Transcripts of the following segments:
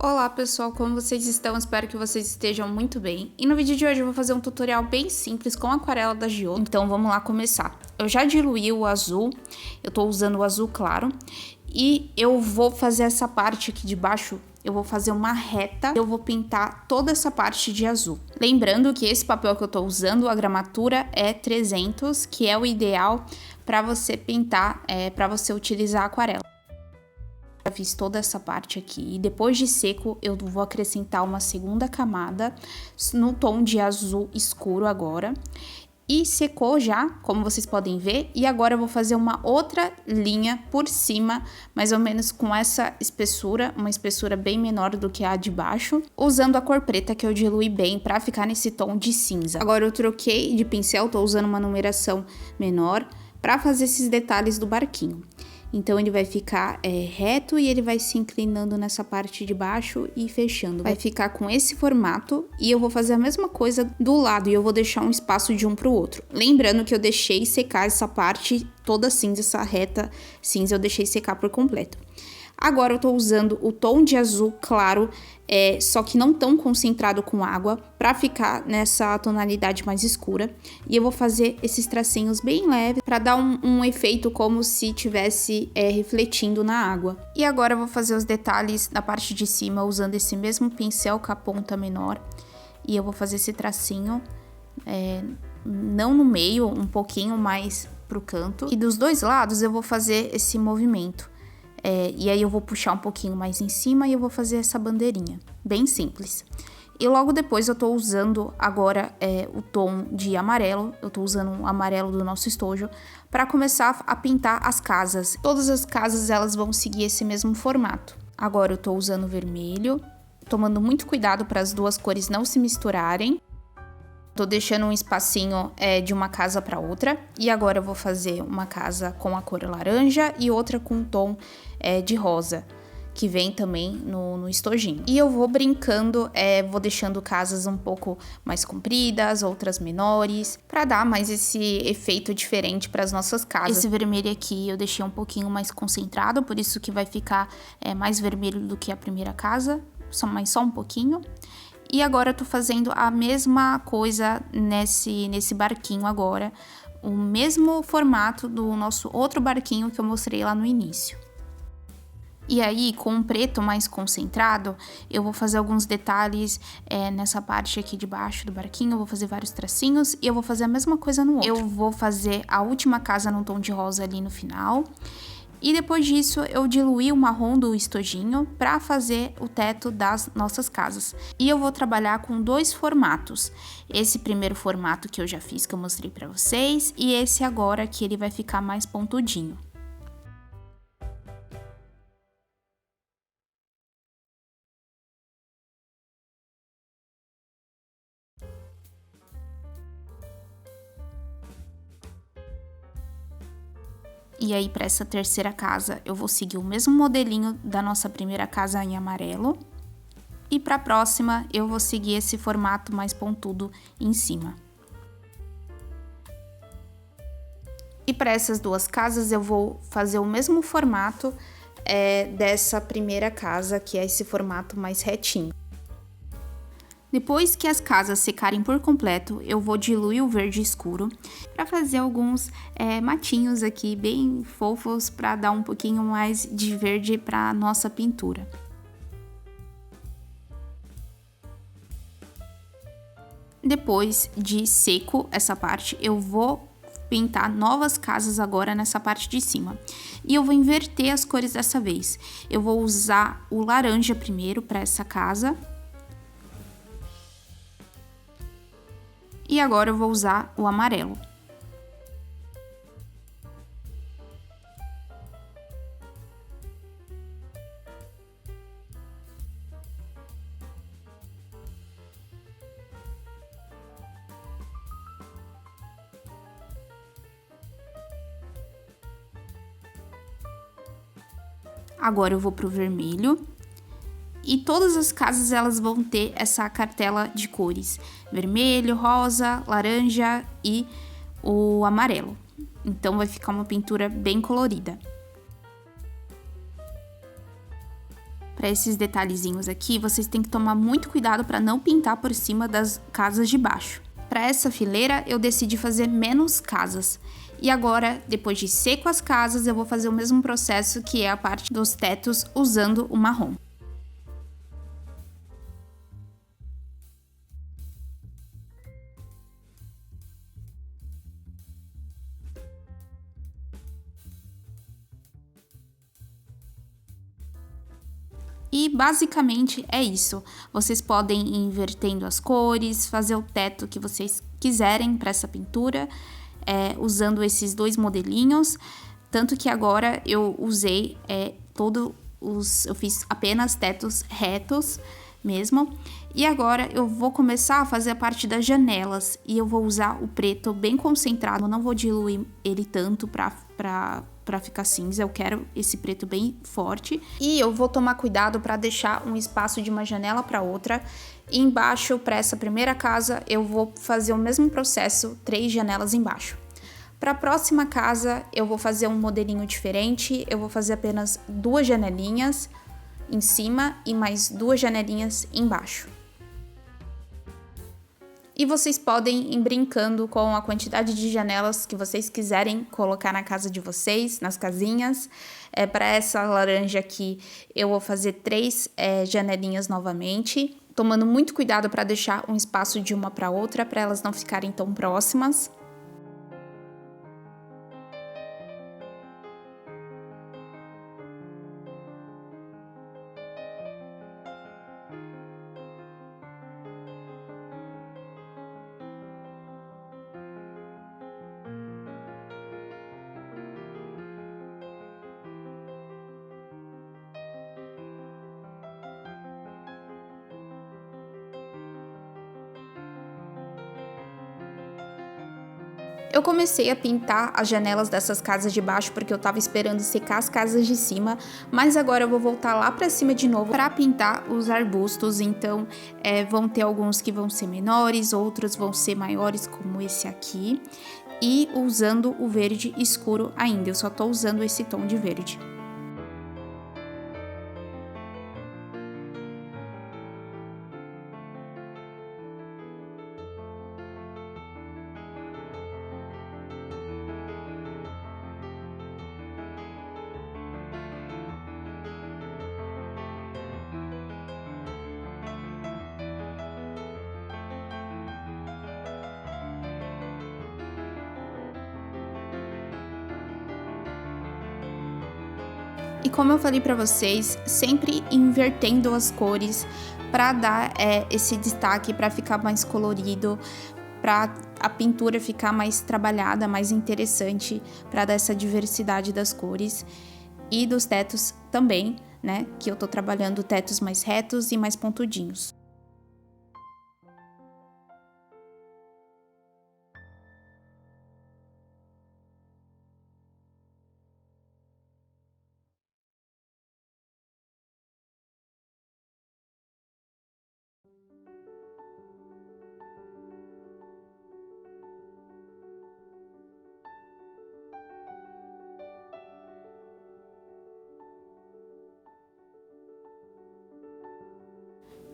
Olá pessoal, como vocês estão? Espero que vocês estejam muito bem. E no vídeo de hoje eu vou fazer um tutorial bem simples com aquarela da Giotto. Então vamos lá começar. Eu já diluí o azul, eu tô usando o azul claro. E eu vou fazer essa parte aqui de baixo, eu vou fazer uma reta. Eu vou pintar toda essa parte de azul. Lembrando que esse papel que eu tô usando, a gramatura é 300, que é o ideal para você pintar, para você utilizar a aquarela. Já fiz toda essa parte aqui e depois de seco eu vou acrescentar uma segunda camada no tom de azul escuro agora. E secou já, como vocês podem ver, e agora eu vou fazer uma outra linha por cima, mais ou menos com essa espessura, uma espessura bem menor do que a de baixo, usando a cor preta que eu diluí bem para ficar nesse tom de cinza. Agora eu troquei de pincel, tô usando uma numeração menor para fazer esses detalhes do barquinho. Então, ele vai ficar reto e ele vai se inclinando nessa parte de baixo e fechando. Vai ficar com esse formato e eu vou fazer a mesma coisa do lado e eu vou deixar um espaço de um pro outro. Lembrando que eu deixei secar essa parte toda cinza, essa reta cinza, eu deixei secar por completo. Agora eu tô usando o tom de azul claro, só que não tão concentrado com água, pra ficar nessa tonalidade mais escura. E eu vou fazer esses tracinhos bem leves, pra dar um efeito como se tivesse refletindo na água. E agora eu vou fazer os detalhes na parte de cima, usando esse mesmo pincel com a ponta menor. E eu vou fazer esse tracinho, não no meio, um pouquinho mais pro canto. E dos dois lados eu vou fazer esse movimento. E aí eu vou puxar um pouquinho mais em cima e eu vou fazer essa bandeirinha, bem simples. E logo depois eu tô usando agora o tom de amarelo, eu tô usando o amarelo do nosso estojo, para começar a pintar as casas. Todas as casas elas vão seguir esse mesmo formato. Agora eu tô usando vermelho, tomando muito cuidado para as duas cores não se misturarem. Tô deixando um espacinho de uma casa para outra. E agora eu vou fazer uma casa com a cor laranja e outra com um tom de rosa, que vem também no estojinho. E eu vou brincando, vou deixando casas um pouco mais compridas, outras menores, para dar mais esse efeito diferente para as nossas casas. Esse vermelho aqui eu deixei um pouquinho mais concentrado, por isso que vai ficar mais vermelho do que a primeira casa, mas só um pouquinho. E agora eu tô fazendo a mesma coisa nesse barquinho agora, o mesmo formato do nosso outro barquinho que eu mostrei lá no início. E aí, com o preto mais concentrado, eu vou fazer alguns detalhes nessa parte aqui de baixo do barquinho, eu vou fazer vários tracinhos e eu vou fazer a mesma coisa no outro. Eu vou fazer a última casa num tom de rosa ali no final. E depois disso, eu diluí o marrom do estojinho para fazer o teto das nossas casas. E eu vou trabalhar com dois formatos. Esse primeiro formato que eu já fiz, que eu mostrei para vocês, e esse agora que ele vai ficar mais pontudinho. E aí, para essa terceira casa, eu vou seguir o mesmo modelinho da nossa primeira casa em amarelo. E para a próxima, eu vou seguir esse formato mais pontudo em cima. E para essas duas casas, eu vou fazer o mesmo formato dessa primeira casa, que é esse formato mais retinho. Depois que as casas secarem por completo, eu vou diluir o verde escuro para fazer alguns matinhos aqui bem fofos para dar um pouquinho mais de verde para nossa pintura. Depois de seco essa parte, eu vou pintar novas casas agora nessa parte de cima. E eu vou inverter as cores dessa vez. Eu vou usar o laranja primeiro para essa casa. E agora eu vou usar o amarelo. Agora eu vou pro vermelho. E todas as casas elas vão ter essa cartela de cores: vermelho, rosa, laranja e o amarelo. Então vai ficar uma pintura bem colorida. para esses detalhezinhos aqui, vocês têm que tomar muito cuidado para não pintar por cima das casas de baixo. Para essa fileira, eu decidi fazer menos casas. E agora, depois de seco as casas, eu vou fazer o mesmo processo que é a parte dos tetos usando o marrom. E basicamente é isso. Vocês podem ir invertendo as cores, fazer o teto que vocês quiserem para essa pintura, usando esses dois modelinhos. Tanto que agora eu usei eu fiz apenas tetos retos mesmo. E agora eu vou começar a fazer a parte das janelas. E eu vou usar o preto bem concentrado. Eu não vou diluir ele tanto pra ficar cinza, eu quero esse preto bem forte. E eu vou tomar cuidado para deixar um espaço de uma janela para outra. E embaixo, para essa primeira casa, eu vou fazer o mesmo processo, 3 janelas embaixo. Para a próxima casa, eu vou fazer um modelinho diferente, eu vou fazer apenas 2 janelinhas em cima e mais 2 janelinhas embaixo. E vocês podem ir brincando com a quantidade de janelas que vocês quiserem colocar na casa de vocês, nas casinhas. Para essa laranja aqui, eu vou fazer 3 janelinhas novamente, tomando muito cuidado para deixar um espaço de uma para outra, para elas não ficarem tão próximas. Eu comecei a pintar as janelas dessas casas de baixo porque eu tava esperando secar as casas de cima, mas agora eu vou voltar lá pra cima de novo para pintar os arbustos. Então vão ter alguns que vão ser menores, outros vão ser maiores, como esse aqui, e usando o verde escuro ainda, eu só tô usando esse tom de verde. E como eu falei pra vocês, sempre invertendo as cores para dar esse destaque, para ficar mais colorido, para a pintura ficar mais trabalhada, mais interessante, para dar essa diversidade das cores e dos tetos também, né? Que eu tô trabalhando tetos mais retos e mais pontudinhos.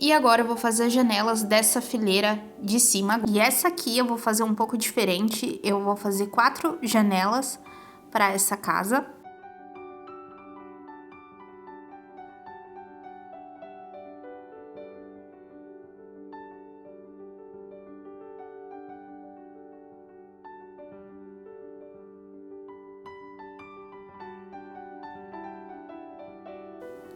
E agora eu vou fazer as janelas dessa fileira de cima. E essa aqui eu vou fazer um pouco diferente. Eu vou fazer 4 janelas para essa casa.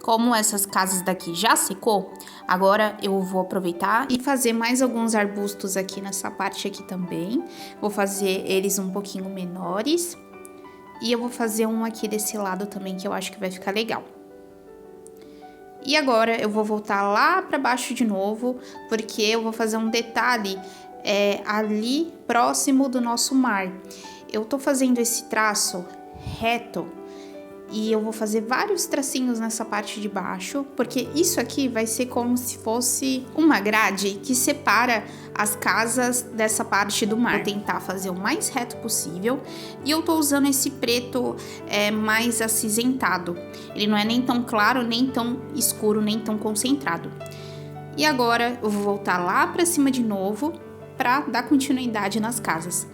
Como essas casas daqui já secou, agora eu vou aproveitar e fazer mais alguns arbustos aqui nessa parte aqui também. Vou fazer eles um pouquinho menores. E eu vou fazer um aqui desse lado também, que eu acho que vai ficar legal. E agora eu vou voltar lá pra baixo de novo, porque eu vou fazer um detalhe ali próximo do nosso mar. Eu tô fazendo esse traço reto E eu vou fazer vários tracinhos nessa parte de baixo, porque isso aqui vai ser como se fosse uma grade que separa as casas dessa parte do mar. Vou tentar fazer o mais reto possível. E eu tô usando esse preto mais acinzentado. Ele não é nem tão claro, nem tão escuro, nem tão concentrado. E agora eu vou voltar lá pra cima de novo para dar continuidade nas casas.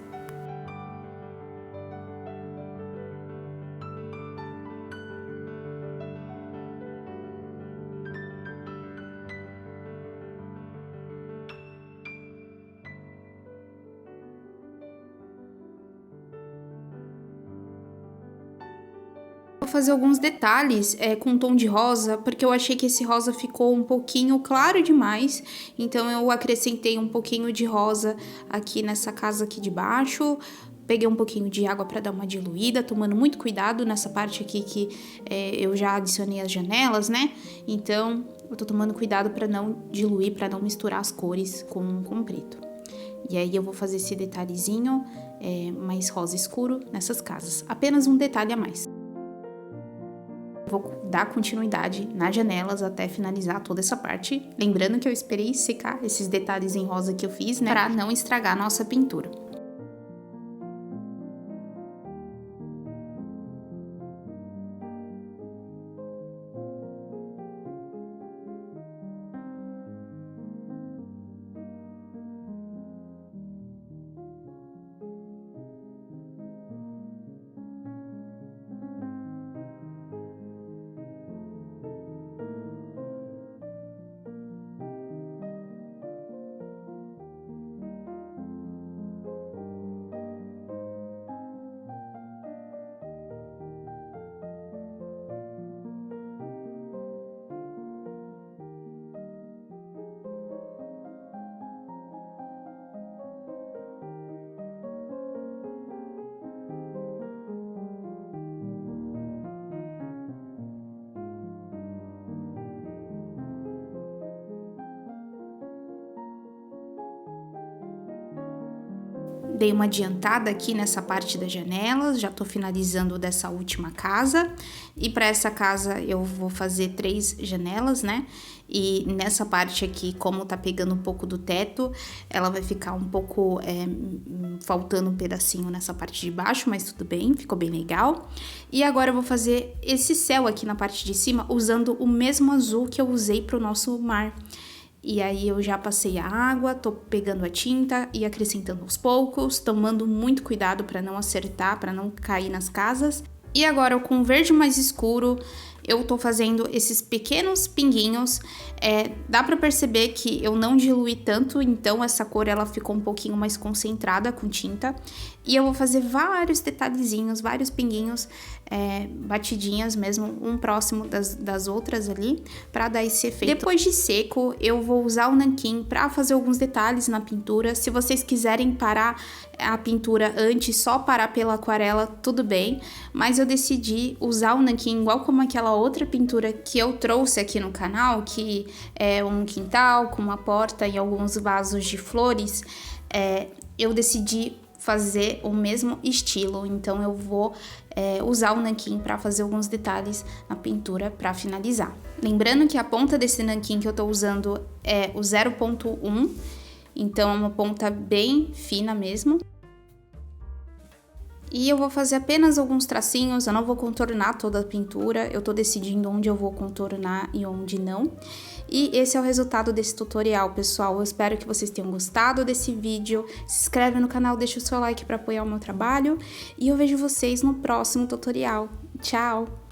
Vou fazer alguns detalhes com tom de rosa, porque eu achei que esse rosa ficou um pouquinho claro demais, então eu acrescentei um pouquinho de rosa aqui nessa casa aqui de baixo. Peguei um pouquinho de água para dar uma diluída, tomando muito cuidado nessa parte aqui que eu já adicionei as janelas, né? Então, eu tô tomando cuidado para não diluir, para não misturar as cores com preto. E aí eu vou fazer esse detalhezinho mais rosa escuro nessas casas. Apenas um detalhe a mais. Vou dar continuidade nas janelas até finalizar toda essa parte. Lembrando que eu esperei secar esses detalhes em rosa que eu fiz, né? Pra não estragar a nossa pintura. Dei uma adiantada aqui nessa parte das janelas, já tô finalizando dessa última casa. E para essa casa eu vou fazer 3 janelas, né? E nessa parte aqui, como tá pegando um pouco do teto, ela vai ficar um pouco faltando um pedacinho nessa parte de baixo, mas tudo bem, ficou bem legal. E agora eu vou fazer esse céu aqui na parte de cima, usando o mesmo azul que eu usei pro nosso mar. E aí eu já passei a água, tô pegando a tinta e acrescentando aos poucos, tomando muito cuidado para não acertar, para não cair nas casas. E agora com o verde mais escuro, eu tô fazendo esses pequenos pinguinhos. Dá pra perceber que eu não diluí tanto, então essa cor ela ficou um pouquinho mais concentrada com tinta. E eu vou fazer vários detalhezinhos, vários pinguinhos, batidinhas mesmo, um próximo das outras ali, pra dar esse efeito. Depois de seco, eu vou usar o nanquim pra fazer alguns detalhes na pintura. Se vocês quiserem parar a pintura antes, só parar pela aquarela, tudo bem. Mas eu decidi usar o nanquim igual como aquela outra pintura que eu trouxe aqui no canal, que é um quintal com uma porta e alguns vasos de flores. Eu decidi fazer o mesmo estilo, então eu vou usar o nanquim para fazer alguns detalhes na pintura para finalizar. Lembrando que a ponta desse nanquim que eu tô usando é o 0.1, então é uma ponta bem fina mesmo. E eu vou fazer apenas alguns tracinhos, eu não vou contornar toda a pintura, eu tô decidindo onde eu vou contornar e onde não. E esse é o resultado desse tutorial, pessoal. Eu espero que vocês tenham gostado desse vídeo. Se inscreve no canal, deixa o seu like para apoiar o meu trabalho. E eu vejo vocês no próximo tutorial. Tchau!